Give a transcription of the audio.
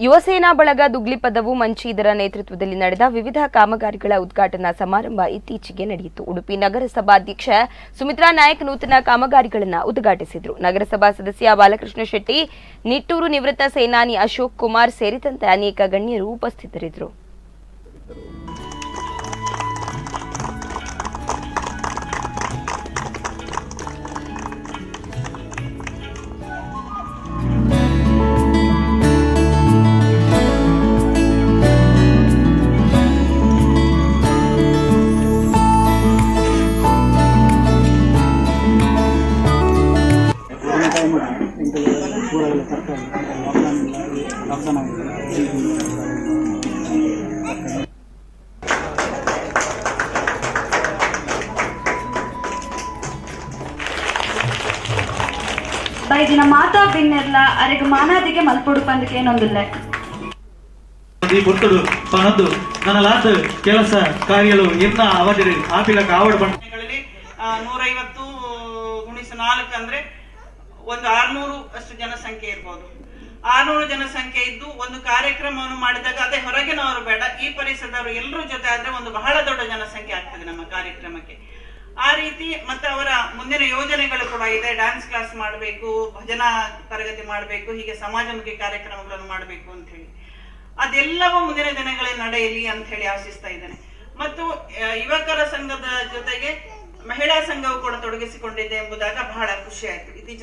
ಯುವಸೇನಾ ಬಳಗ ದುಗ್ಲಿ ಪದವು ಮಂಚಿ ಇದರ ನೇತೃತ್ವದಲ್ಲಿ ನಡೆದ ವಿವಿಧ ಕಾಮಗಾರಿಗಳ ಉದ್ಘಾಟನಾ ಸಮಾರಂಭ ಇತ್ತೀಚೆಗೆ ನಡೆಯಿತು. ಉಡುಪಿ ನಗರಸಭಾಧ್ಯಕ್ಷ ಸುಮಿತ್ರಾ ನಾಯಕ್ ನೂತನ ಕಾಮಗಾರಿಗಳನ್ನು ಉದ್ಘಾಟಿಸಿದರು. ನಗರಸಭಾ ಸದಸ್ಯ ಬಾಲಕೃಷ್ಣ ಶೆಟ್ಟಿ, ನಿಟ್ಟೂರು ನಿವೃತ್ತ ಸೇನಾನಿ ಅಶೋಕ್ ಕುಮಾರ್ ಸೇರಿದಂತೆ ಅನೇಕ ಗಣ್ಯರು ಉಪಸ್ಥಿತರಿದ್ದರು. ಬೈದಿನ ಮಾತಾ ಬಿನ್ನೆರ್ಲ ಅರೆಗ ಮಾನಾದಿಗೆ ಮಲ್ಪೊಡು ಪಂದಕ್ಕೆ ಏನೊಂದಿಲ್ಲ ಬೊಟ್ಟುಡು ಪಣದ್ದು ನನ್ನ ಲಾತ ಕೆಲಸ ಕಾರ್ಯಗಳು ಎನ್ನ ಅವಧಿರಿ ಆಪಿಲ ಕಾವಡ ಬಣ್ಣಗಳಲ್ಲಿ 150 × 4 ಅಂದ್ರೆ ಒಂದು 600 ಅಷ್ಟು ಜನಸಂಖ್ಯೆ ಇರ್ಬೋದು. 600 ಜನಸಂಖ್ಯೆ ಇದ್ದು ಒಂದು ಕಾರ್ಯಕ್ರಮವನ್ನು ಮಾಡಿದಾಗ ಅದೇ ಹೊರಗಿನವರು ಬೇಡ, ಈ ಪರಿಸರದವರು ಎಲ್ಲರೂ ಜೊತೆ ಆದ್ರೆ ಒಂದು ಬಹಳ ದೊಡ್ಡ ಜನಸಂಖ್ಯೆ ಆಗ್ತದೆ ನಮ್ಮ ಕಾರ್ಯಕ್ರಮಕ್ಕೆ. ಆ ರೀತಿ ಮತ್ತೆ ಅವರ ಮುಂದಿನ ಯೋಜನೆಗಳು ಕೂಡ ಇದೆ. ಡ್ಯಾನ್ಸ್ ಕ್ಲಾಸ್ ಮಾಡಬೇಕು, ಭಜನಾ ತರಗತಿ ಮಾಡಬೇಕು, ಹೀಗೆ ಸಮಾಜಮುಖಿ ಕಾರ್ಯಕ್ರಮಗಳನ್ನು ಮಾಡಬೇಕು ಅಂತ ಹೇಳಿ ಅದೆಲ್ಲವೂ ಮುಂದಿನ ದಿನಗಳಲ್ಲಿ ನಡೆಯಲಿ ಅಂತ ಹೇಳಿ ಆಶಿಸ್ತಾ ಇದ್ದೇನೆ. ಮತ್ತು ಯುವಕರ ಸಂಘದ ಜೊತೆಗೆ ಮಹಿಳಾ ಸಂಘವು ಕೂಡ ತೊಡಗಿಸಿಕೊಂಡಿದೆ ಎಂಬುದಾಗ ಬಹಳ ಖುಷಿ ಆಯ್ತು. ಇತ್ತೀಚಿನ